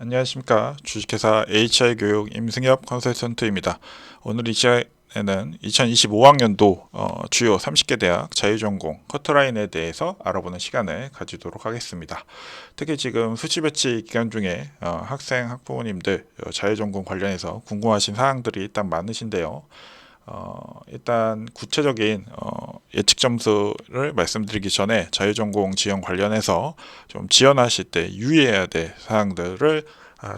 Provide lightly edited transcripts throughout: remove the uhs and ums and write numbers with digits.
안녕하십니까. 주식회사 HI교육 임승엽 컨설턴트입니다. 오늘 이 시간에는 2025학년도 주요 30개 대학 자유전공 커트라인에 대해서 알아보는 시간을 가지도록 하겠습니다. 특히 지금 수시 배치 기간 중에 학생, 학부모님들 자유전공 관련해서 궁금하신 사항들이 일단 많으신데요. 일단 구체적인 예측 점수를 말씀드리기 전에 자유전공 지원 관련해서 좀 지원하실 때 유의해야 될 사항들을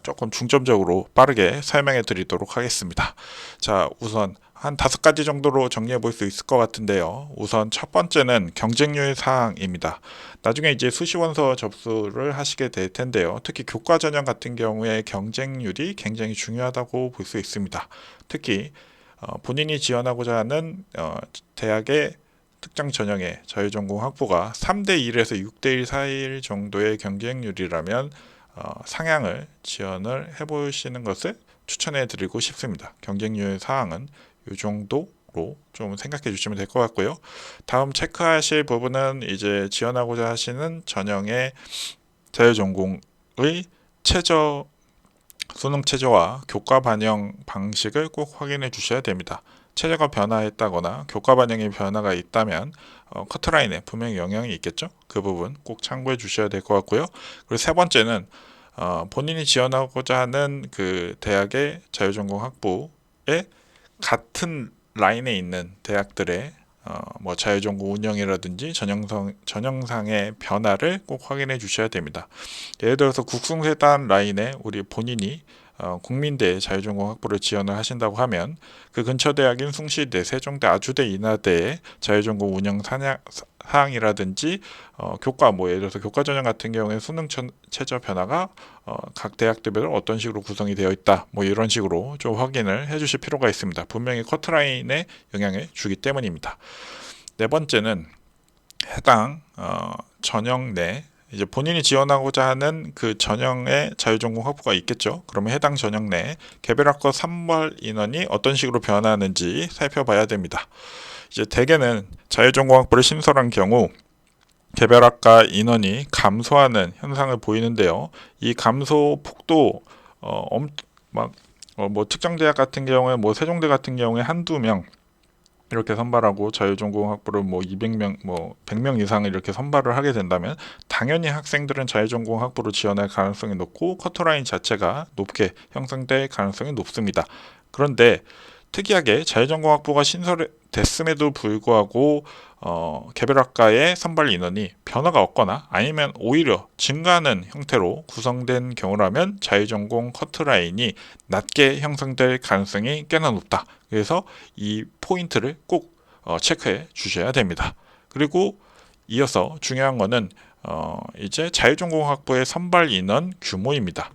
조금 중점적으로 빠르게 설명해 드리도록 하겠습니다. 자, 우선 한 5가지 정도로 정리해 볼 수 있을 것 같은데요. 우선 첫 번째는 경쟁률 사항입니다. 나중에 이제 수시원서 접수를 하시게 될 텐데요. 특히 교과 전형 같은 경우에 경쟁률이 굉장히 중요하다고 볼 수 있습니다. 특히 본인이 지원하고자 하는 대학의 특정 전형의 자유전공 학부가 3대 1에서 6대 1 사이일 정도의 경쟁률이라면 상향을 지원을 해보시는 것을 추천해 드리고 싶습니다. 경쟁률 사항은 이 정도로 좀 생각해 주시면 될 것 같고요. 다음 체크하실 부분은 이제 지원하고자 하시는 전형의 자유전공의 최저 수능 체제와 교과 반영 방식을 꼭 확인해 주셔야 됩니다. 체제가 변화했다거나 교과 반영의 변화가 있다면 커트라인에 분명히 영향이 있겠죠. 그 부분 꼭 참고해 주셔야 될 것 같고요. 그리고 세 번째는 본인이 지원하고자 하는 그 대학의 자유전공 학부에 같은 라인에 있는 대학들의 뭐 자유전공 운영이라든지 전형상의 변화를 꼭 확인해 주셔야 됩니다. 예를 들어서 국승세단 라인에 우리 본인이 국민대 자유전공 학부를 지원을 하신다고 하면 그 근처 대학인 숭실대, 세종대, 아주대, 인하대의 자유전공 운영 사항이라든지 교과 뭐 예를 들어서 교과 전형 같은 경우에 수능 최저 변화가 각 대학들별로 어떤 식으로 구성이 되어 있다 뭐 이런 식으로 좀 확인을 해주실 필요가 있습니다. 분명히 커트라인에 영향을 주기 때문입니다. 네 번째는 해당 전형 내 이제 본인이 지원하고자 하는 그 전형의 자유전공 학부가 있겠죠. 그러면 해당 전형 내 개별학과 선발 인원이 어떤 식으로 변하는지 살펴봐야 됩니다. 이제 대개는 자유전공 학부를 신설한 경우 개별학과 인원이 감소하는 현상을 보이는데요. 이 감소 폭도 뭐 특정 대학 같은 경우에 뭐 세종대 같은 경우에 한두 명 이렇게 선발하고 자유전공 학부를 뭐 200명, 뭐 100명 이상을 이렇게 선발을 하게 된다면 당연히 학생들은 자유전공 학부로 지원할 가능성이 높고 커트라인 자체가 높게 형성될 가능성이 높습니다. 그런데 특이하게 자유전공 학부가 신설됐음에도 불구하고 개별학과의 선발 인원이 변화가 없거나 아니면 오히려 증가하는 형태로 구성된 경우라면 자유전공 커트라인이 낮게 형성될 가능성이 꽤나 높다. 그래서 이 포인트를 꼭 체크해 주셔야 됩니다. 그리고 이어서 중요한 거는 이제 자유전공학부의 선발 인원 규모입니다.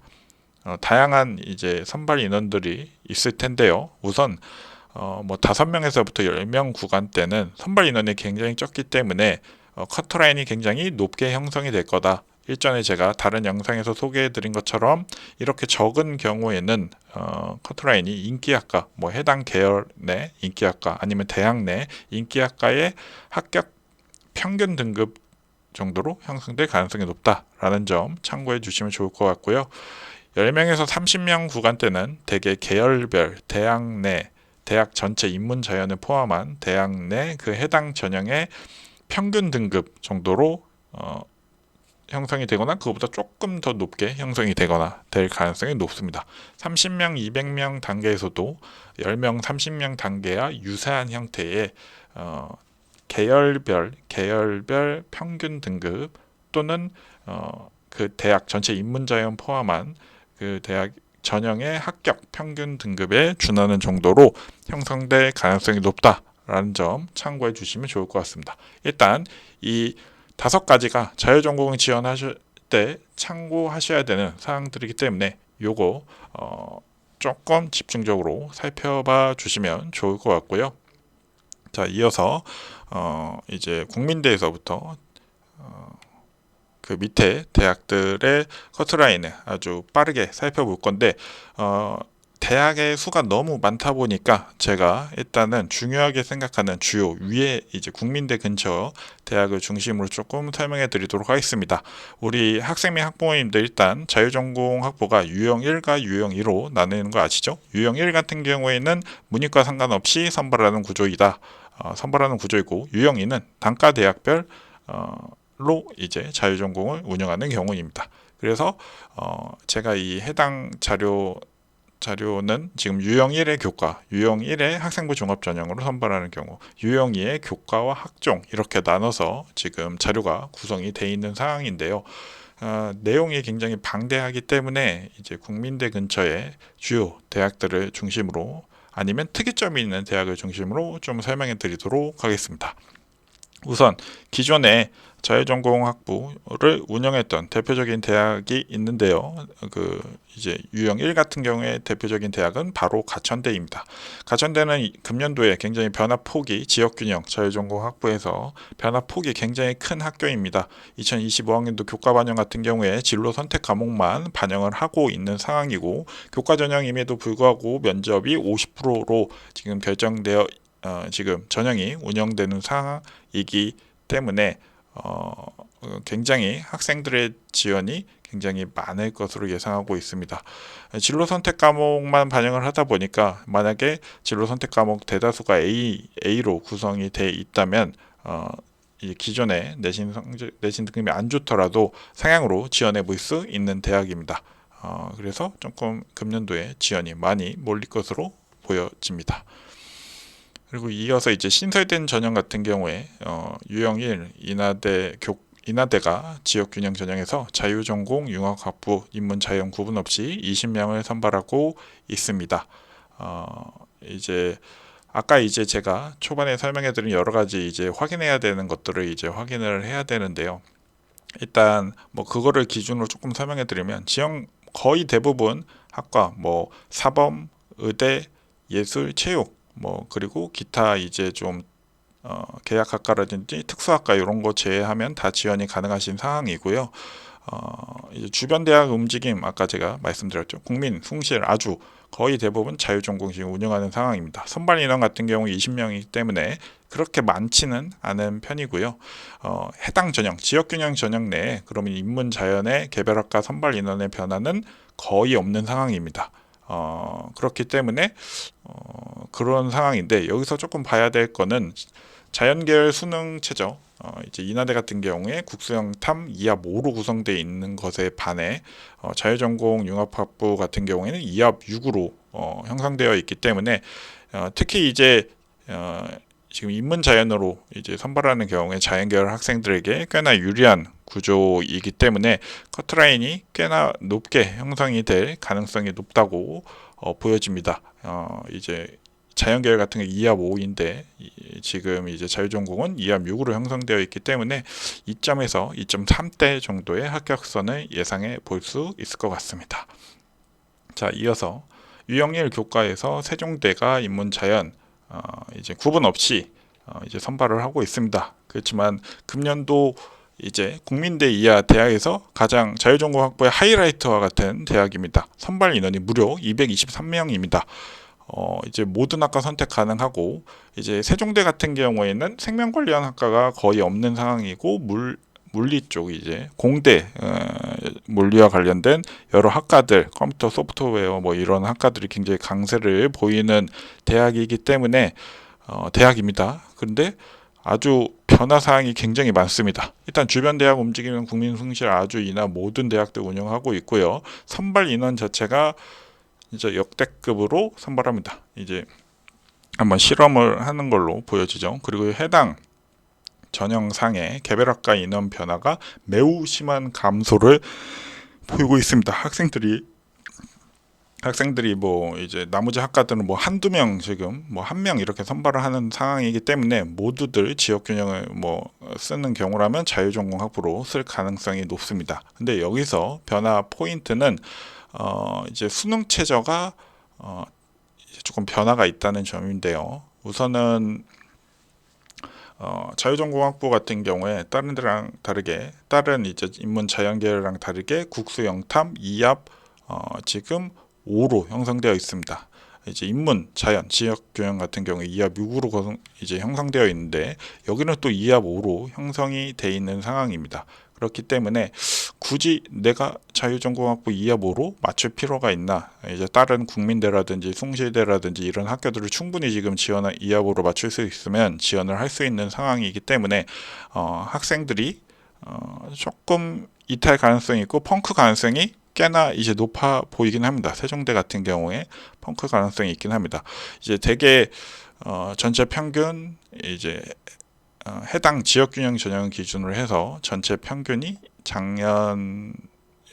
다양한 이제 선발 인원들이 있을 텐데요. 우선 뭐 5명에서부터 10명 구간대는 선발 인원이 굉장히 적기 때문에 커트라인이 굉장히 높게 형성이 될 거다. 일전에 제가 다른 영상에서 소개해 드린 것처럼 이렇게 적은 경우에는 커트라인이 인기학과, 뭐 해당 계열 내 인기학과 아니면 대학 내 인기학과의 합격 평균 등급 정도로 형성될 가능성이 높다라는 점 참고해 주시면 좋을 것 같고요. 10명에서 30명 구간대는 대개 계열별 대학 내 대학 전체 인문 자연을 포함한 대학 내 그 해당 전형의 평균 등급 정도로 형성이 되거나 그것보다 조금 더 높게 형성이 되거나 될 가능성이 높습니다. 30명, 200명 단계에서도 10명, 30명 단계와 유사한 형태의 계열별 평균 등급 또는 그 대학 전체 인문자연 포함한 그 대학 전형의 합격 평균 등급에 준하는 정도로 형성될 가능성이 높다라는 점 참고해 주시면 좋을 것 같습니다. 일단 이 5가지가 자유전공 지원하실 때 참고하셔야 되는 사항들이기 때문에 요거 조금 집중적으로 살펴봐 주시면 좋을 것 같고요. 자, 이어서 이제 국민대에서부터 그 밑에 대학들의 커트라인을 아주 빠르게 살펴볼 건데 대학의 수가 너무 많다 보니까 제가 일단은 중요하게 생각하는 주요 위에 이제 국민대 근처 대학을 중심으로 조금 설명해 드리도록 하겠습니다. 우리 학생 및 학부모님들 일단 자유전공 학부가 유형 1과 유형 2로 나뉘는 거 아시죠? 유형 1 같은 경우에는 문이과 상관없이 선발하는 구조이다. 선발하는 구조이고, 유형 2는 단과 대학별 로 이제 자유전공을 운영하는 경우입니다. 그래서 제가 이 해당 자료는 지금 유형 1의 교과, 유형 1의 학생부 종합 전형으로 선발하는 경우, 유형 2의 교과와 학종 이렇게 나눠서 지금 자료가 구성이 되어 있는 상황인데요. 내용이 굉장히 방대하기 때문에 이제 국민대 근처의 주요 대학들을 중심으로 아니면 특이점이 있는 대학을 중심으로 좀 설명해 드리도록 하겠습니다. 우선 기존에 자유전공학부를 운영했던 대표적인 대학이 있는데요. 이제 유형 1 같은 경우에 대표적인 대학은 바로 가천대입니다. 가천대는 금년도에 굉장히 변화폭이 지역균형 자유전공학부에서 변화폭이 굉장히 큰 학교입니다. 2025학년도 교과 반영 같은 경우에 진로 선택 과목만 반영을 하고 있는 상황이고, 교과 전형임에도 불구하고 면접이 50%로 지금 결정되어 지금 전형이 운영되는 상황이기 때문에 굉장히 학생들의 지원이 굉장히 많을 것으로 예상하고 있습니다. 진로 선택 과목만 반영을 하다 보니까 만약에 진로 선택 과목 대다수가 A로 구성이 돼 있다면 기존에 내신 등급이 안 좋더라도 상향으로 지원해 볼 수 있는 대학입니다. 그래서 조금 금년도에 지원이 많이 몰릴 것으로 보여집니다. 그리고 이어서 이제 신설된 전형 같은 경우에 유형 1 인하대가 지역균형 전형에서 자유전공 융합학부 인문 자연 구분 없이 20명을 선발하고 있습니다. 이제 아까 이제 제가 초반에 설명해드린 여러 가지 이제 확인해야 되는 것들을 이제 확인을 해야 되는데요. 일단 뭐 그거를 기준으로 조금 설명해드리면 지형 거의 대부분 학과 뭐 사범, 의대, 예술, 체육 그리고 기타 이제 좀 계약학과라든지 특수학과 이런 거 제외하면 다 지원이 가능하신 상황이고요. 이제 주변 대학 움직임 아까 제가 말씀드렸죠. 국민, 숭실, 아주 거의 대부분 자유전공식 운영하는 상황입니다. 선발 인원 같은 경우 20명이기 때문에 그렇게 많지는 않은 편이고요. 해당 전형, 지역균형 전형 내에 그러면 인문자연의 개별학과 선발 인원의 변화는 거의 없는 상황입니다. 그렇기 때문에 그런 상황인데, 여기서 조금 봐야 될 거는 자연계열 수능 최저 이제 인하대 같은 경우에 국수형 탐 2합 5로 구성되어 있는 것에 반해 자유전공 융합학부 같은 경우에는 2합 6으로 형성되어 있기 때문에 특히 이제 지금 인문자연으로 이제 선발하는 경우에 자연계열 학생들에게 꽤나 유리한 구조이기 때문에 커트라인이 꽤나 높게 형성이 될 가능성이 높다고 보여집니다. 이제 자연계열 같은 게 2합 5인데 지금 이제 자유전공은 2합 6으로 형성되어 있기 때문에 2점에서 2.3대 정도의 합격선을 예상해 볼 수 있을 것 같습니다. 자, 이어서 유형 1 교과에서 세종대가 인문자연 이제 구분 없이 이제 선발을 하고 있습니다. 그렇지만 금년도 이제 국민대 이하 대학에서 가장 자유전공 학부의 하이라이트와 같은 대학입니다. 선발 인원이 무려 223명입니다. 이제 모든 학과 선택 가능하고, 이제 세종대 같은 경우에는 생명관련 학과가 거의 없는 상황이고, 물리 쪽 이제 공대 물리와 관련된 여러 학과들, 컴퓨터 소프트웨어 이런 학과들이 굉장히 강세를 보이는 대학이기 때문에 대학입니다. 그런데 아주 변화 사항이 굉장히 많습니다. 일단 주변 대학 움직이는 국민 숭실 아주 이나 모든 대학들 운영하고 있고요. 선발 인원 자체가 이제 역대급으로 선발합니다. 이제 한번 실험을 하는 걸로 보여지죠. 그리고 해당 전형상의 개별학과 인원 변화가 매우 심한 감소를 보이고 있습니다. 학생들이 이제 나머지 학과들은 한두 명 지금 한 명 이렇게 선발을 하는 상황이기 때문에 모두들 지역균형을 쓰는 경우라면 자유전공 학부로 쓸 가능성이 높습니다. 근데 여기서 변화 포인트는 이제 수능 최저가 조금 변화가 있다는 점인데요. 우선은 자유전공학부 같은 경우에 다른 데랑 다르게, 다른 이제 인문자연계열이랑 다르게 국수 영탐 2합 지금 5로 형성되어 있습니다. 이제 인문, 자연, 지역 교양 같은 경우에 2합 6으로 이제 형성되어 있는데 여기는 또 2합 5로 형성이 되어 있는 상황입니다. 그렇기 때문에 굳이 내가 자유전공학부 2합 5로 맞출 필요가 있나? 이제 다른 국민대라든지 숭실대라든지 이런 학교들을 충분히 지금 2합 5로 맞출 수 있으면 지원을 할 수 있는 상황이기 때문에 학생들이 조금 이탈 가능성이 있고 펑크 가능성이 꽤나 이제 높아 보이긴 합니다. 세종대 같은 경우에 펑크 가능성이 있긴 합니다. 이제 대개 전체 평균 이제 해당 지역균형 전형 기준으로 해서 전체 평균이 작년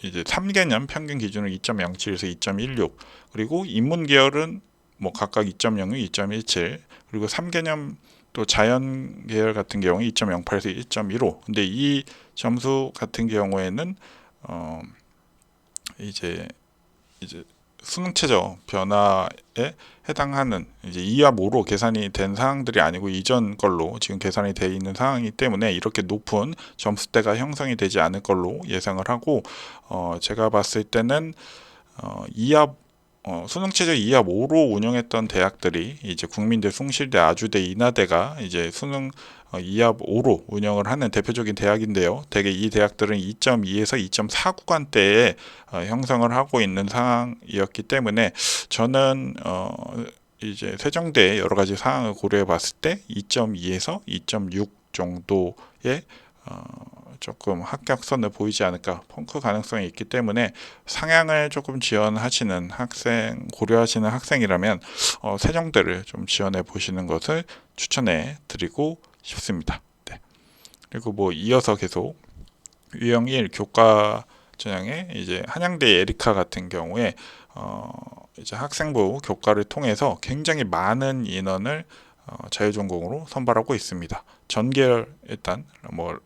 이제 3개년 평균 기준으로 2.07에서 2.16 그리고 인문 계열은 뭐 각각 2.06, 2.17 그리고 3개년 또 자연 계열 같은 경우에 2.08에서 1.15 근데 이 점수 같은 경우에는 이제 수능 최저 변화에 해당하는 이제 2합 5로 계산이 된 사항들이 아니고 이전 걸로 지금 계산이 되어 있는 상황이기 때문에 이렇게 높은 점수대가 형성이 되지 않을 걸로 예상을 하고 제가 봤을 때는 2합 수능 최저 2합 5로 운영했던 대학들이 이제 국민대, 숭실대, 아주대, 인하대가 이제 수능 2합 5로 운영을 하는 대표적인 대학인데요. 대개 이 대학들은 2.2에서 2.4 구간대에 형성을 하고 있는 상황이었기 때문에 저는 이제 세종대의 여러 가지 사항을 고려해 봤을 때 2.2에서 2.6 정도의 조금 합격선을 보이지 않을까 펑크 가능성이 있기 때문에 상향을 조금 지원하시는 학생 고려하시는 학생이라면 세종대를 좀 지원해 보시는 것을 추천해 드리고 싶습니다. 네. 그리고 뭐 이어서 계속 유형 1 교과 전형에 이제 한양대 에리카 같은 경우에 이제 학생부 교과를 통해서 굉장히 많은 인원을 자유전공으로 선발하고 있습니다. 전계열 일단 뭐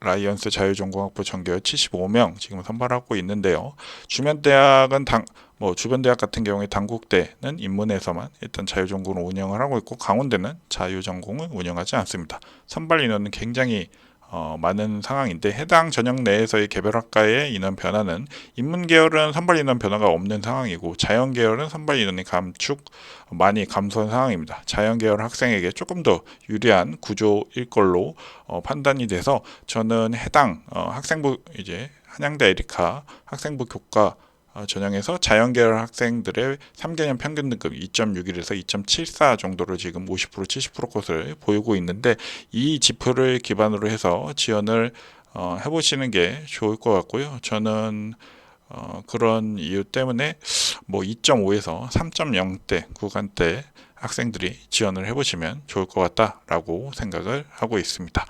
라이언스 자유전공학부 전교에 75명 지금 선발하고 있는데요. 주변 대학은 주변 대학 같은 경우에 단국대는 인문에서만 일단 자유전공을 운영을 하고 있고 강원대는 자유전공을 운영하지 않습니다. 선발 인원은 굉장히 많은 상황인데 해당 전형 내에서의 개별학과의 인원 변화는 인문 계열은 선발 인원 변화가 없는 상황이고 자연 계열은 선발 인원이 많이 감소한 상황입니다. 자연 계열 학생에게 조금 더 유리한 구조일 걸로 판단이 돼서 저는 해당 학생부 이제 한양대 에리카 학생부 교과 전형에서 자연계열 학생들의 3개년 평균 등급 2.61에서 2.74 정도를 지금 50% 70% 것을 보이고 있는데 이 지표를 기반으로 해서 지원을 해보시는 게 좋을 것 같고요. 저는 그런 이유 때문에 뭐 2.5에서 3.0대 구간대 학생들이 지원을 해보시면 좋을 것 같다라고 생각을 하고 있습니다.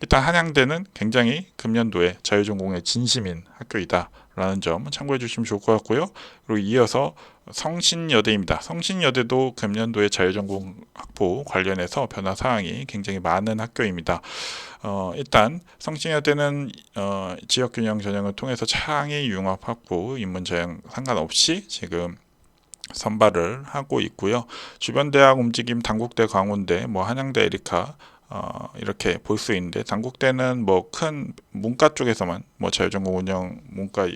일단 한양대는 굉장히 금년도에 자유전공의 진심인 학교이다 라는 점 참고해 주시면 좋을 것 같고요. 그리고 이어서 성신여대입니다. 성신여대도 금년도에 자유전공 학부 관련해서 변화 사항이 굉장히 많은 학교입니다. 일단 성신여대는 지역균형 전형을 통해서 창의 융합 학부 인문전형 상관없이 지금 선발을 하고 있고요. 주변 대학 움직임 단국대, 강원대, 뭐 한양대, 에리카 이렇게 볼 수 있는데 단국대는 뭐 큰 문과 쪽에서만 뭐 자유전공 운영 문과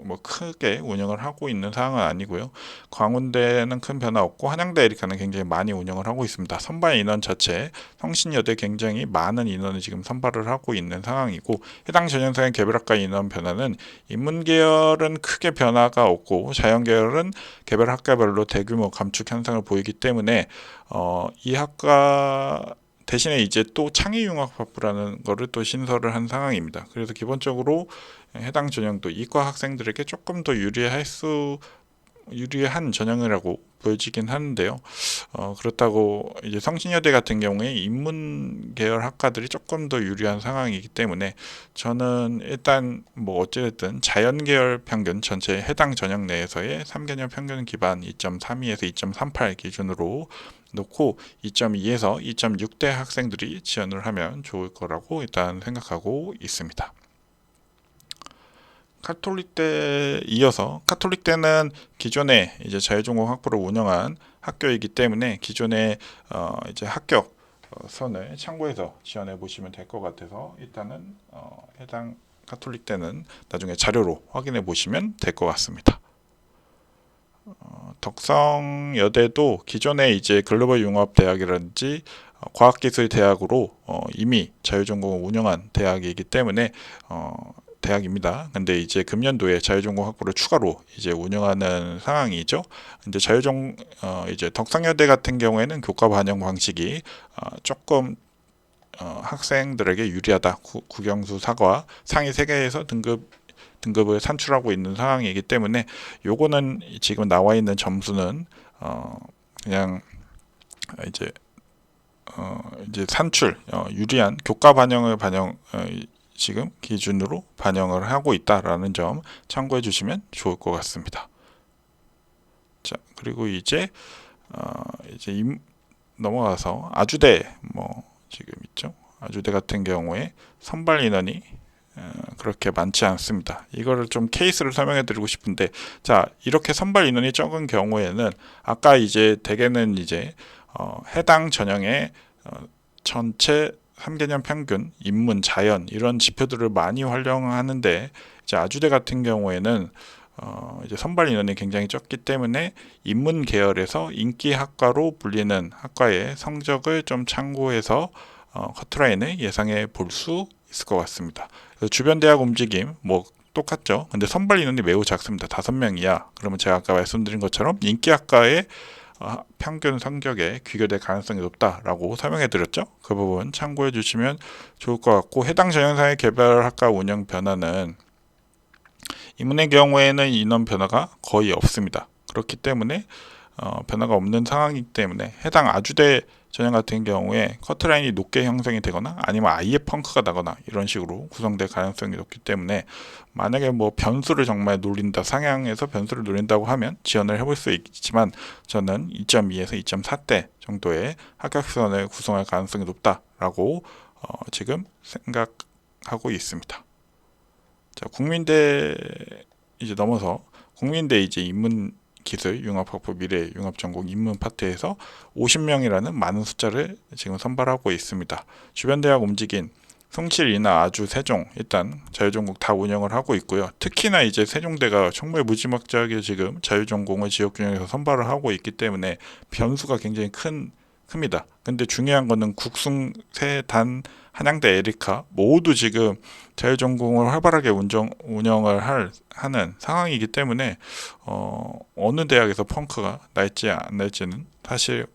뭐 크게 운영을 하고 있는 상황은 아니고요. 광운대는 큰 변화 없고 한양대 에리카는 굉장히 많이 운영을 하고 있습니다. 선발 인원 자체 성신여대 굉장히 많은 인원을 지금 선발을 하고 있는 상황이고 해당 전형상의 개별학과 인원 변화는 인문계열은 크게 변화가 없고 자연계열은 개별 학과별로 대규모 감축 현상을 보이기 때문에 이 학과 대신에 이제 또 창의융합학부라는 거를 또 신설을 한 상황입니다. 그래서 기본적으로 해당 전형도 이과 학생들에게 조금 더 유리한 전형이라고 보여지긴 하는데요. 그렇다고 이제 성신여대 같은 경우에 인문 계열 학과들이 조금 더 유리한 상황이기 때문에 저는 일단 뭐 어찌됐든 자연 계열 평균 전체 해당 전형 내에서의 3개년 평균 기반 2.32에서 2.38 기준으로 놓고 2.2에서 2.6대 학생들이 지원을 하면 좋을 거라고 일단 생각하고 있습니다. 카톨릭대 이어서 카톨릭대는 기존에 이제 자유전공 학부를 운영한 학교이기 때문에 기존에 이제 합격 선을 참고해서 지원해 보시면 될 것 같아서 일단은 해당 카톨릭대는 나중에 자료로 확인해 보시면 될 것 같습니다. 덕성여대도 기존에 이제 글로벌 융합대학이라든지 과학기술대학으로 이미 자유전공을 운영한 대학이기 때문에 대학입니다. 근데 이제 금년도에 자유전공 학부를 추가로 이제 운영하는 상황이죠. 이제 이제 덕성여대 같은 경우에는 교과 반영 방식이 조금 학생들에게 유리하다. 국영수 사과 상위 3개에서 등급을 산출하고 있는 상황이기 때문에 요거는 지금 나와 있는 점수는 그냥 이제 산출 유리한 교과 반영을 지금 기준으로 반영을 하고 있다라는 점 참고해 주시면 좋을 것 같습니다. 자, 그리고 이제 넘어가서 아주대 지금 있죠. 아주대 같은 경우에 선발 인원이 그렇게 많지 않습니다. 이거를 좀 케이스를 설명해 드리고 싶은데, 자, 이렇게 선발 인원이 적은 경우에는 아까 이제 대개는 이제 해당 전형의 전체 3개년 평균, 인문, 자연 이런 지표들을 많이 활용하는데, 이제 아주대 같은 경우에는 이제 선발 인원이 굉장히 적기 때문에 인문 계열에서 인기 학과로 불리는 학과의 성적을 좀 참고해서 커트라인을 예상해 볼 수 있을 것 같습니다. 주변 대학 움직임 똑같죠. 근데 선발 인원이 매우 작습니다. 5명 이하. 그러면 제가 아까 말씀드린 것처럼 인기 학과의 평균 성적에 귀결될 가능성이 높다라고 설명해 드렸죠. 그 부분 참고해 주시면 좋을 것 같고, 해당 전형사의 개별학과 운영 변화는 인문의 경우에는 인원 변화가 거의 없습니다. 그렇기 때문에 변화가 없는 상황이기 때문에 해당 아주대 전형 같은 경우에 커트라인이 높게 형성이 되거나 아니면 아예 펑크가 나거나 이런 식으로 구성될 가능성이 높기 때문에, 만약에 변수를 정말 노린다, 상향해서 변수를 노린다고 하면 지원을 해볼 수 있지만, 저는 2.2에서 2.4대 정도의 합격선을 구성할 가능성이 높다라고 지금 생각하고 있습니다. 자, 국민대 이제 넘어서 국민대 이제 인문 기술 융합학부 미래 융합전공 인문 파트에서 50명이라는 많은 숫자를 지금 선발하고 있습니다. 주변 대학 움직인 성실, 인하, 아주, 세종 일단 자유전공 다 운영을 하고 있고요. 특히나 이제 세종대가 정말 무지막지하게 지금 자유전공을 지역균형에서 선발을 하고 있기 때문에 변수가 굉장히 큽니다. 근데 중요한 거는 국숭, 세단, 한양대, 에리카 모두 지금 자유전공을 활발하게 운영을 하는 상황이기 때문에 어느 대학에서 펑크가 날지 안 날지는 사실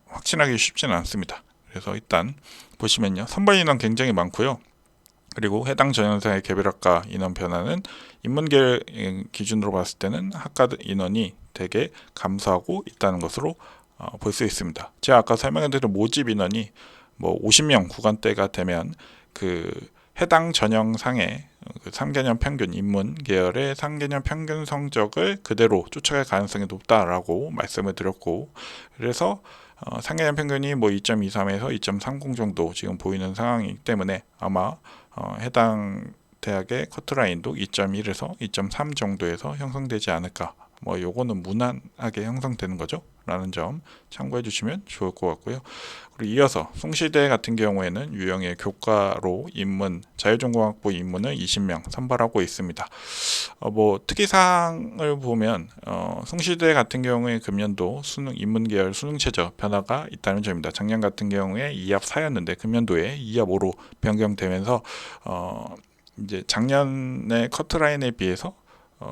확신하기 쉽지는 않습니다. 그래서 일단 보시면요, 선발 인원 굉장히 많고요. 그리고 해당 전형사의 개별학과 인원 변화는 인문계 기준으로 봤을 때는 학과 인원이 되게 감소하고 있다는 것으로 볼 수 있습니다. 제가 아까 설명해드린 모집 인원이 50명 구간대가 되면 그 해당 전형상의 3개년 평균 인문 계열의 3개년 평균 성적을 그대로 쫓아갈 가능성이 높다라고 말씀을 드렸고, 그래서 3개년 평균이 2.23에서 2.30 정도 지금 보이는 상황이기 때문에 아마 해당 대학의 커트라인도 2.1에서 2.3 정도에서 형성되지 않을까. 요거는 무난하게 형성되는 거죠 라는 점 참고해 주시면 좋을 것 같고요. 그리고 이어서 송시대 같은 경우에는 유형의 교과로 인문, 자유전공학부 인문을 20명 선발하고 있습니다. 특이사항을 보면 송시대 같은 경우에 금년도 수능 인문 계열 수능 최저 변화가 있다는 점입니다. 작년 같은 경우에 2합 4였는데 금년도에 2합 5로 변경되면서 이제 작년의 커트라인에 비해서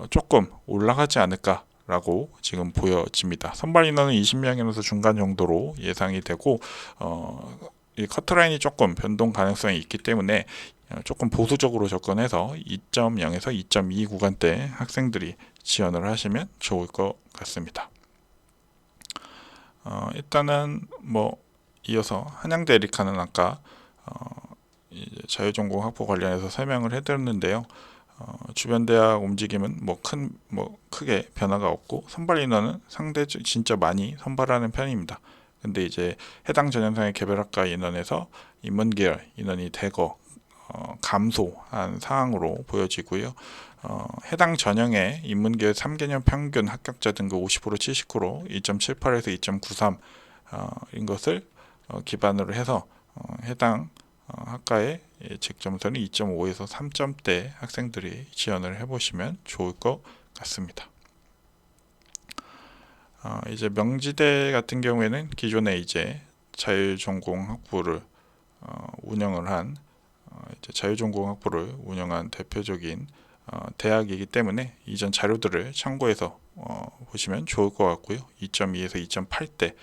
조금 올라가지 않을까라고 지금 보여집니다. 선발 인원은 20명이라서 중간 정도로 예상이 되고, 이 커트라인이 조금 변동 가능성이 있기 때문에 조금 보수적으로 접근해서 2.0에서 2.2 구간대 학생들이 지원을 하시면 좋을 것 같습니다. 일단은 이어서 한양대 에리카는 아까 이제 자유전공 학부 관련해서 설명을 해드렸는데요. 주변 대학 움직임은 크게 변화가 없고, 선발 인원은 상대적으로 진짜 많이 선발하는 편입니다. 근데 이제 해당 전형상의 개별학과 인원에서 인문계열 인원이 대거 감소한 상황으로 보여지고요. 해당 전형의 인문계열 3개년 평균 합격자 등급 50% 79로 2.78에서 2.93 인 것을 기반으로 해서 해당 학과의 예측점수는 2.5에서 3점대 학생들이 지원을 해보시면 좋을 것 같습니다. 이제 명지대 같은 경우에는 기존에 이제 자율전공 학부를 운영을 한 이제 자율전공 학부를 운영한 대표적인 대학이기 때문에 이전 자료들을 참고해서 보시면 좋을 것 같고요. 2.2에서 2.8대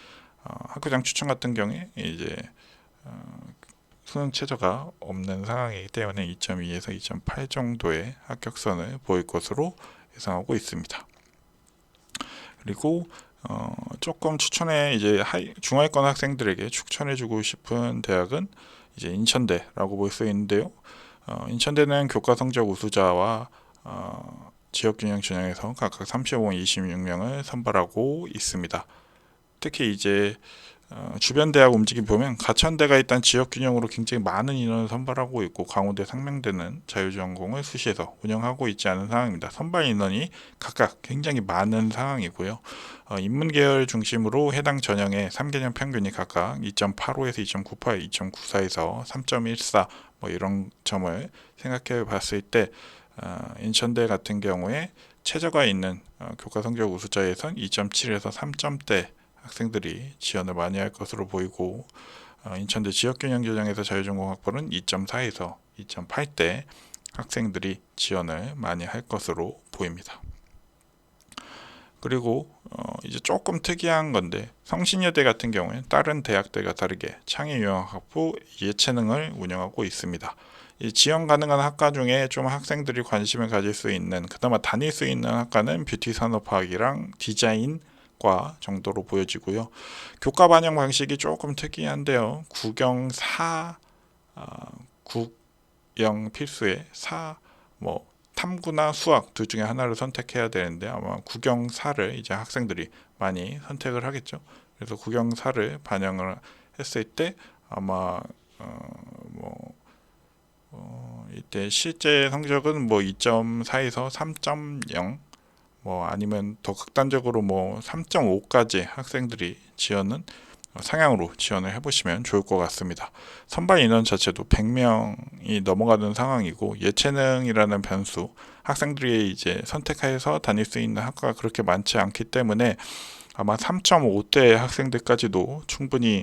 학교장 추천 같은 경우에 이제 수능 최저가 없는 상황이기 때문에 2.2에서 2.8 정도의 합격선을 보일 것으로 예상하고 있습니다. 그리고 조금 추천해 이제 중하위권 학생들에게 추천해주고 싶은 대학은 이제 인천대라고 볼 수 있는데요. 인천대는 교과 성적 우수자와 지역균형 전형에서 각각 35명, 26명을 선발하고 있습니다. 특히 이제 주변 대학 움직임 보면 가천대가 일단 지역균형으로 굉장히 많은 인원을 선발하고 있고 강원대, 상명대는 자율전공을 수시에서 운영하고 있지 않은 상황입니다. 선발 인원이 각각 굉장히 많은 상황이고요. 인문계열 중심으로 해당 전형의 3개년 평균이 각각 2.85에서 2.98, 2.94에서 3.14 뭐 이런 점을 생각해 봤을 때 인천대 같은 경우에 최저가 있는 교과 성적 우수자에선 2.7에서 3점대 학생들이 지원을 많이 할 것으로 보이고 인천대 지역균형 전형에서 자율전공 학부는 2.4에서 2.8대 학생들이 지원을 많이 할 것으로 보입니다. 그리고 이제 조금 특이한 건데 성신여대 같은 경우에 다른 대학들과 다르게 창의융합학부 예체능을 운영하고 있습니다. 이 지원 가능한 학과 중에 좀 학생들이 관심을 가질 수 있는 그나마 다닐 수 있는 학과는 뷰티산업학이랑 디자인과 정도로 보여지고요. 교과 반영 방식이 조금 특이한데요. 국영 필수에 뭐 탐구나 수학 둘 중에 하나를 선택해야 되는데 아마 국영사를 이제 학생들이 많이 선택을 하겠죠. 그래서 국영사를 반영을 했을 때 아마 이때 실제 성적은 뭐 2.4에서 3.0 뭐 아니면 더 극단적으로 뭐 3.5까지 학생들이 상향으로 지원을 해보시면 좋을 것 같습니다. 선발 인원 자체도 100명이 넘어가는 상황이고 예체능이라는 변수, 학생들이 이제 선택해서 다닐 수 있는 학과가 그렇게 많지 않기 때문에 아마 3.5대 학생들까지도 충분히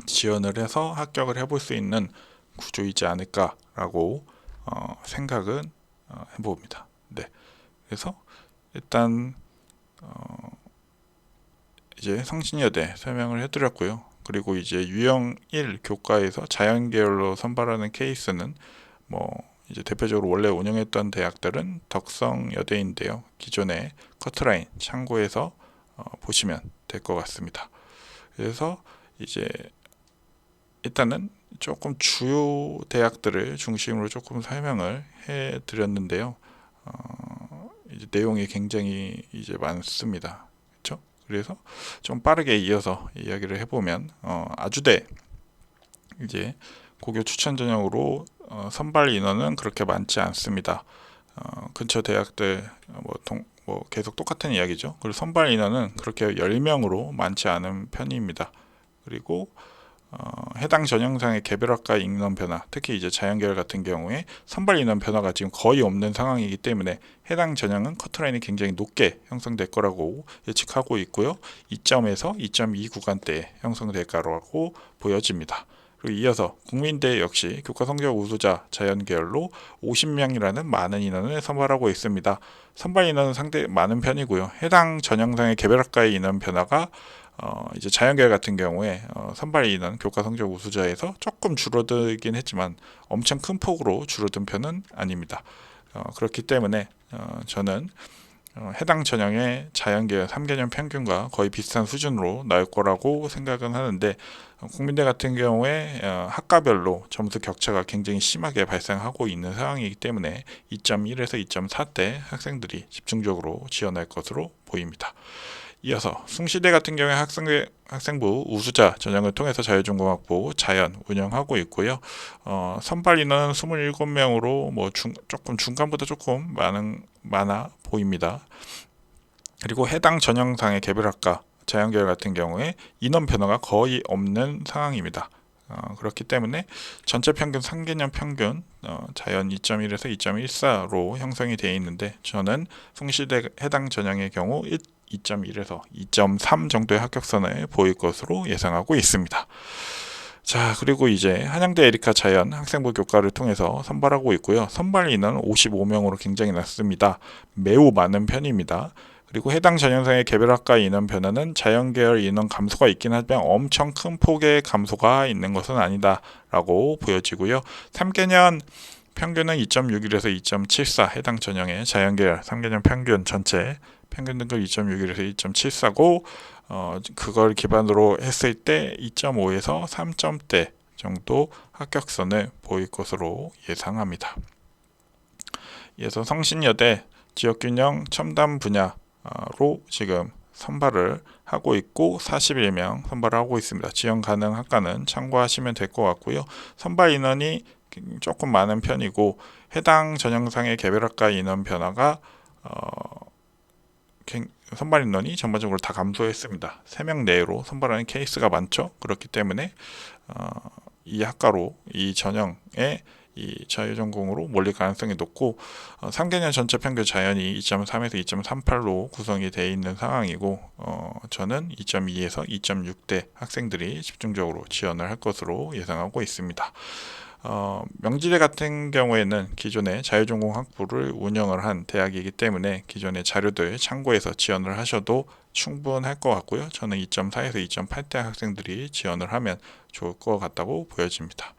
지원을 해서 합격을 해볼 수 있는 구조이지 않을까라고 생각은 해봅니다. 네, 그래서 일단 이제 성신여대 설명을 해드렸고요. 그리고 이제 유형 1 교과에서 자연계열로 선발하는 케이스는 뭐 이제 대표적으로 원래 운영했던 대학들은 덕성여대인데요. 기존의 커트라인 참고해서 보시면 될 것 같습니다. 그래서 이제 일단은 조금 주요 대학들을 중심으로 조금 설명을 해드렸는데요. 이제 내용이 굉장히 이제 많습니다. 그렇죠? 그래서 좀 빠르게 이어서 이야기를 해보면 아주대 이제 고교 추천 전형으로 선발 인원은 그렇게 많지 않습니다. 근처 대학들 뭐 계속 똑같은 이야기죠. 그리고 선발 인원은 그렇게 10명으로 많지 않은 편입니다. 그리고 해당 전형상의 개별학과 인원 변화, 특히 이제 자연계열 같은 경우에 선발 인원 변화가 지금 거의 없는 상황이기 때문에 해당 전형은 커트라인이 굉장히 높게 형성될 거라고 예측하고 있고요. 2점에서 2.2 구간대에 형성될 거라고 보여집니다. 그리고 이어서 국민대 역시 교과 성적 우수자 자연계열로 50명이라는 많은 인원을 선발하고 있습니다. 선발 인원은 상당히 많은 편이고요. 해당 전형상의 개별학과의 인원 변화가 이제 자연계열 같은 경우에 선발 인원 교과 성적 우수자에서 조금 줄어들긴 했지만 엄청 큰 폭으로 줄어든 편은 아닙니다. 그렇기 때문에 저는 해당 전형의 자연계열 3개년 평균과 거의 비슷한 수준으로 나올 거라고 생각은 하는데 국민대 같은 경우에 학과별로 점수 격차가 굉장히 심하게 발생하고 있는 상황이기 때문에 2.1에서 2.4대 학생들이 집중적으로 지원할 것으로 보입니다. 이어서 숭시대 같은 경우에 학생부 우수자 전형을 통해서 자율전공학부 자연 운영하고 있고요. 선발 인원은 27명으로 뭐 조금 중간보다 조금 많아 보입니다. 그리고 해당 전형상의 개별학과 자연계열 같은 경우에 인원 변화가 거의 없는 상황입니다. 그렇기 때문에 전체 평균 3개년 평균 자연 2.1에서 2.14로 형성이 되어 있는데 저는 숭시대 해당 전형의 경우 2.1에서 2.3 정도의 합격선을 보일 것으로 예상하고 있습니다. 자, 그리고 이제 한양대 에리카 자연 학생부 교과를 통해서 선발하고 있고요. 선발 인원 55명으로 굉장히 낮습니다. 매우 많은 편입니다. 그리고 해당 전형상의 개별학과 인원 변화는 자연계열 인원 감소가 있긴 하지만 엄청 큰 폭의 감소가 있는 것은 아니다 라고 보여지고요. 3개년 평균은 2.61에서 2.74, 해당 전형의 자연계열 3개년 평균 전체 평균 등급 2.61에서 2.74고 그걸 기반으로 했을 때 2.5에서 3점대 정도 합격선을 보일 것으로 예상합니다. 이어서 성신여대 지역균형 첨단 분야로 지금 선발을 하고 있고 41명 선발을 하고 있습니다. 지원 가능 학과는 참고하시면 될 것 같고요. 선발 인원이 조금 많은 편이고 해당 전형상의 개별학과 인원 변화가 선발 인원이 전반적으로 다 감소했습니다. 3명 내외로 선발하는 케이스가 많죠. 그렇기 때문에 이 학과로 이 전형의 이 자유전공으로 몰릴 가능성이 높고 3개년 전체 평균 자연이 2.3에서 2.38로 구성이 되어 있는 상황이고 저는 2.2에서 2.6대 학생들이 집중적으로 지원을 할 것으로 예상하고 있습니다. 명지대 같은 경우에는 기존에 자유전공 학부를 운영을 한 대학이기 때문에 기존의 자료들 참고해서 지원을 하셔도 충분할 것 같고요. 저는 2.4에서 2.8대 학생들이 지원을 하면 좋을 것 같다고 보여집니다.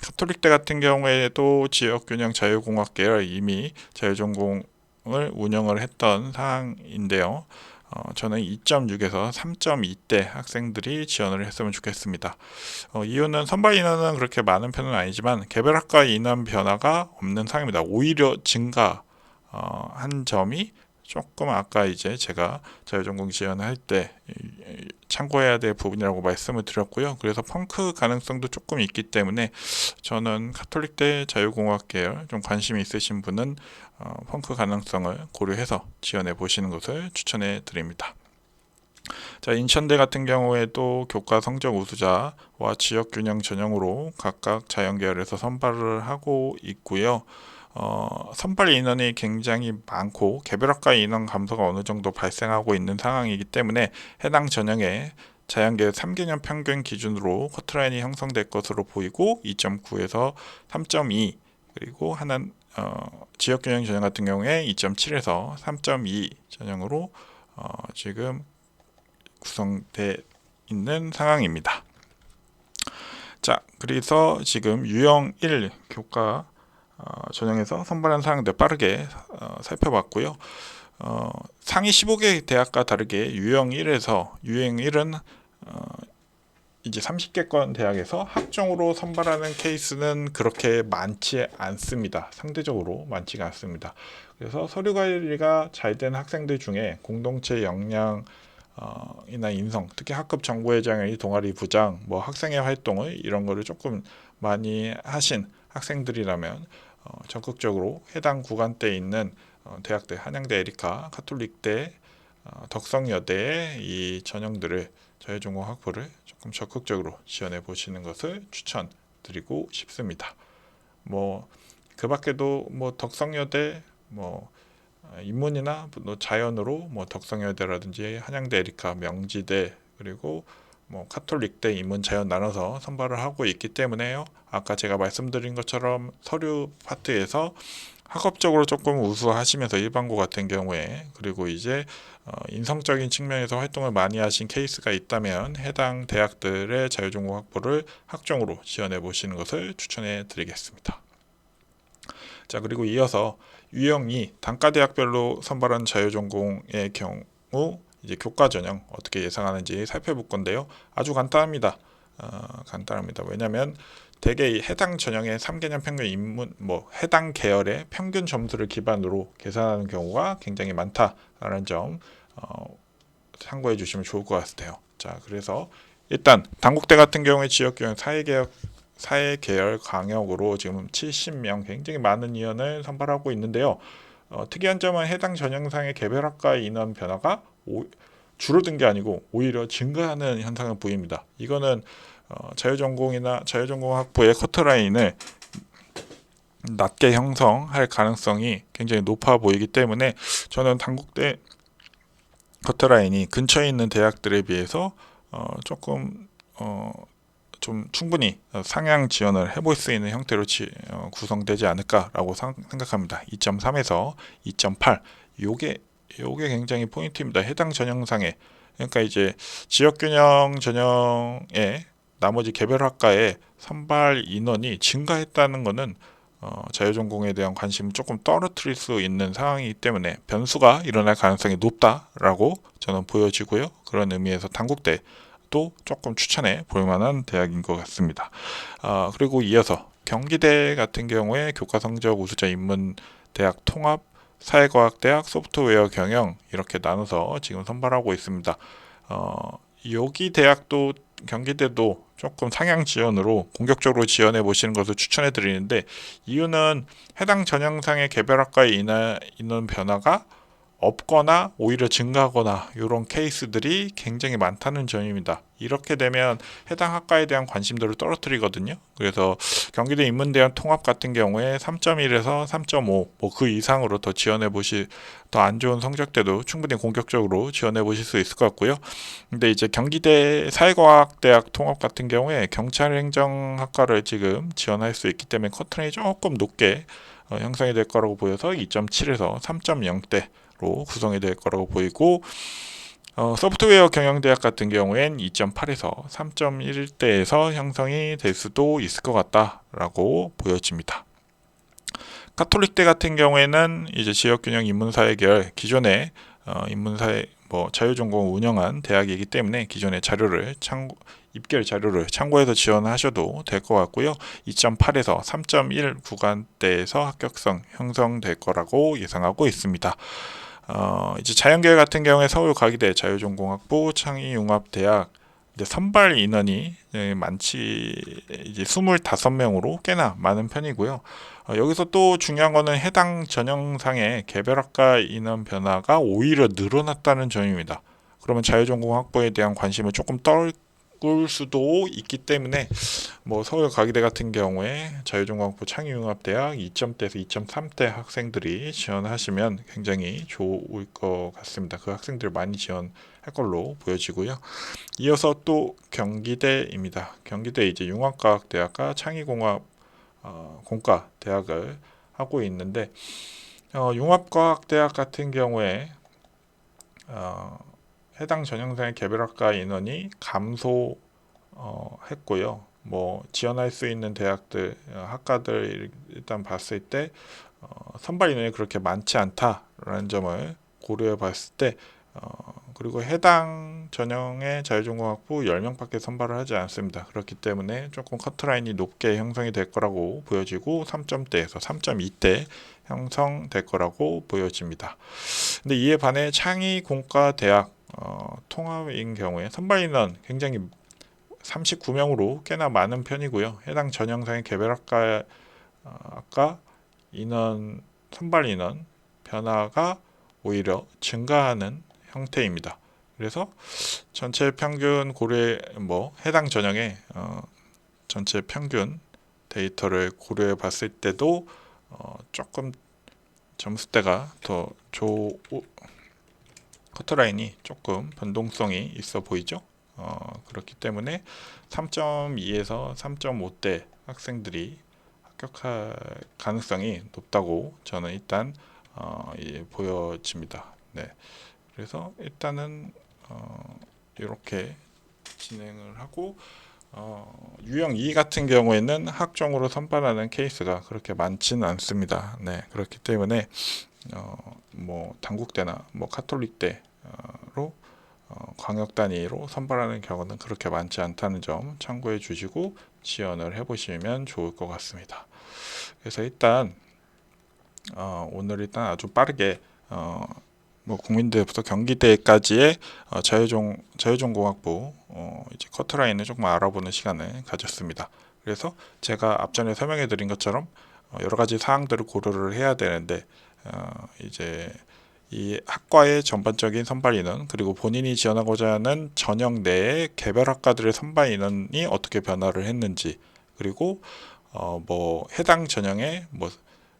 가톨릭대 같은 경우에도 지역균형 자유공학 계열 이미 자유전공을 운영을 했던 상황인데요. 저는 2.6에서 3.2대 학생들이 지원을 했으면 좋겠습니다. 이유는 선발 인원은 그렇게 많은 편은 아니지만 개별학과 인원 변화가 없는 상황입니다. 오히려 증가한 점이 조금 아까 이제 제가 자유전공 지원할 때 참고해야 될 부분이라고 말씀을 드렸고요. 그래서 펑크 가능성도 조금 있기 때문에 저는 가톨릭대 자유공학 계열 좀 관심이 있으신 분은 펑크 가능성을 고려해서 지원해 보시는 것을 추천해 드립니다. 자, 인천대 같은 경우에도 교과 성적 우수자와 지역균형 전형으로 각각 자연계열에서 선발을 하고 있고요. 선발 인원이 굉장히 많고 개별학과 인원 감소가 어느 정도 발생하고 있는 상황이기 때문에 해당 전형의 자연계열 3개년 평균 기준으로 커트라인이 형성될 것으로 보이고 2.9에서 3.2 그리고 하나는 지역균형 전형 같은 경우에 2.7에서 3.2 전형으로 지금 구성되어 있는 상황입니다. 자, 그래서 지금 유형 1 교과 전형에서 선발한 사항들 빠르게 살펴봤고요. 상위 15개 대학과 다르게 유형 1은 이제 30개권 대학에서 학종으로 선발하는 케이스는 그렇게 많지 않습니다. 상대적으로 많지가 않습니다. 그래서 서류 관리가 잘 된 학생들 중에 공동체 역량 이나 인성, 특히 학급 정보회장의 동아리 부장, 뭐 학생회 활동을 이런 거를 조금 많이 하신 학생들이라면 적극적으로 해당 구간대에 있는 대학들, 한양대 에리카, 가톨릭대, 덕성여대의 이 전형들을 자유전공 학부를 조금 적극적으로 지원해 보시는 것을 추천드리고 싶습니다. 뭐 그 밖에도 뭐 덕성여대, 뭐 인문이나 자연으로 뭐 덕성여대라든지 한양대 에리카, 명지대 그리고 뭐 카톨릭대 인문 자연 나눠서 선발을 하고 있기 때문에요. 아까 제가 말씀드린 것처럼 서류 파트에서 학업적으로 조금 우수하시면서 일반고 같은 경우에 그리고 이제 인성적인 측면에서 활동을 많이 하신 케이스가 있다면 해당 대학들의 자유전공 학부를 학종으로 지원해 보시는 것을 추천해 드리겠습니다. 자, 그리고 이어서 유형이 단과대학별로 선발한 자유전공의 경우 이제 교과 전형 어떻게 예상하는지 살펴볼 건데요. 아주 간단합니다. 왜냐하면 대개 해당 전형의 3개년 평균 인문 해당 계열의 평균 점수를 기반으로 계산하는 경우가 굉장히 많다라는 점 참고해 주시면 좋을 것 같아요. 자, 그래서 일단 단국대 같은 경우에 지역교육 사회계열 강역으로 지금 70명 굉장히 많은 인원을 선발하고 있는데요. 특이한 점은 해당 전형상의 개별학과 인원 변화가 줄어든 게 아니고 오히려 증가하는 현상을 보입니다. 이거는 자유전공이나 자유전공 학부의 커트라인을 낮게 형성할 가능성이 굉장히 높아 보이기 때문에 저는 단국대 커트라인이 근처에 있는 대학들에 비해서 조금 좀 충분히 상향 지원을 해볼 수 있는 형태로 구성되지 않을까라고 생각합니다. 2.3에서 2.8 요게 굉장히 포인트입니다. 해당 전형상에 그러니까 이제 지역균형 전형에 나머지 개별학과의 선발 인원이 증가했다는 것은 자유전공에 대한 관심을 조금 떨어뜨릴 수 있는 상황이기 때문에 변수가 일어날 가능성이 높다라고 저는 보여지고요. 그런 의미에서 단국대도 조금 추천해 볼 만한 대학인 것 같습니다. 그리고 이어서 경기대 같은 경우에 교과성적 우수자 인문 대학 통합 사회과학대학 소프트웨어 경영 이렇게 나눠서 지금 선발하고 있습니다. 여기 대학도 경기대도 조금 상향 지원으로 공격적으로 지원해 보시는 것을 추천해 드리는데 이유는 해당 전형상의 개별학과에 인원 변화가 없거나 오히려 증가하거나 이런 케이스들이 굉장히 많다는 점입니다. 이렇게 되면 해당 학과에 대한 관심도를 떨어뜨리거든요. 그래서 경기대 인문대학 통합 같은 경우에 3.1에서 3.5 뭐 그 이상으로 더 지원해 보시 더 안 좋은 성적 때도 충분히 공격적으로 지원해 보실 수 있을 것 같고요. 근데 이제 경기대 사회과학대학 통합 같은 경우에 경찰행정학과를 지금 지원할 수 있기 때문에 커트라인이 조금 높게 형성이 될 거라고 보여서 2.7에서 3.0대 로 구성이 될 거라고 보이고 소프트웨어 경영대학 같은 경우엔 2.8에서 3.1대에서 형성이 될 수도 있을 것 같다라고 보여집니다. 카톨릭대 같은 경우에는 이제 지역균형 인문사회 계열 기존의 인문사회 자유전공을 운영한 대학이기 때문에 기존의 입결 자료를 참고해서 지원하셔도 될 것 같고요. 2.8에서 3.1 구간대에서 합격성 형성될 거라고 예상하고 있습니다. 이제 자연계열 같은 경우에 서울과기대 자유전공학부 창의융합대학 선발 인원이 많지 이제 25명으로 꽤나 많은 편이고요. 여기서 또 중요한 거는 해당 전형상의 개별학과 인원 변화가 오히려 늘어났다는 점입니다. 그러면 자유전공 학부에 대한 관심을 조금 떨굴 수도 있기 때문에 서울과기대 같은 경우에 자유전공학부 창의융합대학 2점대에서 2.3대 학생들이 지원하시면 굉장히 좋을 것 같습니다. 그 학생들 많이 지원할 걸로 보여지고요. 이어서 또 경기대입니다. 경기대 이제 융합과학대학과 창의공학 공과 대학을 하고 있는데 융합과학대학 같은 경우에 해당 전형상의 개별학과 인원이 감소했고요. 지원할 수 있는 대학들 학과들 일단 봤을 때 선발 인원이 그렇게 많지 않다라는 점을 고려해 봤을 때 그리고 해당 전형의 자유전공학부 10명밖에 선발을 하지 않습니다. 그렇기 때문에 조금 커트라인이 높게 형성이 될 거라고 보여지고 3점대에서 3.2대 형성될 거라고 보여집니다. 근데 이에 반해 창의공과대학 통합인 경우에 선발 인원 굉장히 39명으로 꽤나 많은 편이고요. 해당 전형상의 개별학과 선발 인원 변화가 오히려 증가하는 형태입니다. 그래서 전체 평균 고려 해당 전형의 전체 평균 데이터를 고려해 봤을 때도 조금 점수대가 커트라인이 조금 변동성이 있어 보이죠. 그렇기 때문에 3.2에서 3.5대 학생들이 합격할 가능성이 높다고 저는 일단 보여집니다. 네. 그래서 일단은 이렇게 진행을 하고 유형 2 같은 경우에는 학종으로 선발하는 케이스가 그렇게 많지는 않습니다. 네, 그렇기 때문에 단국대나 카톨릭대로 광역 단위로 선발하는 경우는 그렇게 많지 않다는 점 참고해 주시고 지원을 해보시면 좋을 것 같습니다. 그래서 일단 오늘 일단 아주 빠르게 국민대부터 경기대까지의 자유전공학부 이제 커트라인을 조금 알아보는 시간을 가졌습니다. 그래서 제가 앞전에 설명해 드린 것처럼 여러 가지 사항들을 고려를 해야 되는데 이제 이 학과의 전반적인 선발 인원 그리고 본인이 지원하고자 하는 전형 내의 개별 학과들의 선발 인원이 어떻게 변화를 했는지 그리고 해당 전형의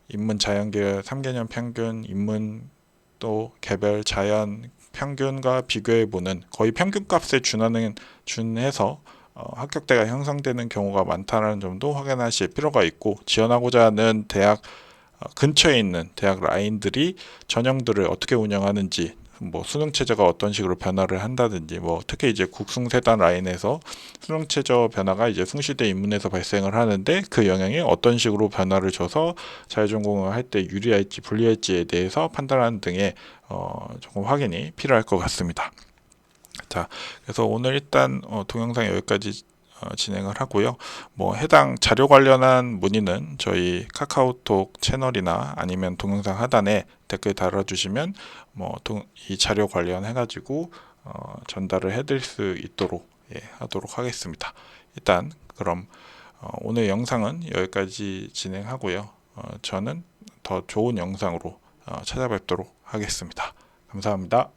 인문 자연계열 3개년 평균 인문 또 개별 자연 평균과 비교해보는 거의 평균값에 준해서 합격대가 형성되는 경우가 많다는 점도 확인하실 필요가 있고, 지원하고자 하는 대학 근처에 있는 대학 라인들이 전형들을 어떻게 운영하는지, 뭐 수능 체제가 어떤 식으로 변화를 한다든지, 뭐 특히 이제 국숭세단 라인에서 수능 체제 변화가 이제 숭실대 입문에서 발생을 하는데 그 영향이 어떤 식으로 변화를 줘서 자율전공을 할 때 유리할지 불리할지에 대해서 판단하는 등의 조금 확인이 필요할 것 같습니다. 자, 그래서 오늘 일단 동영상 여기까지 진행을 하고요. 뭐 해당 자료 관련한 문의는 저희 카카오톡 채널이나 아니면 동영상 하단에 댓글 달아주시면 뭐 이 자료 관련해 가지고 전달을 해드릴 수 있도록 하도록 하겠습니다. 일단 그럼 오늘 영상은 여기까지 진행하고요. 저는 더 좋은 영상으로 찾아뵙도록 하겠습니다. 감사합니다.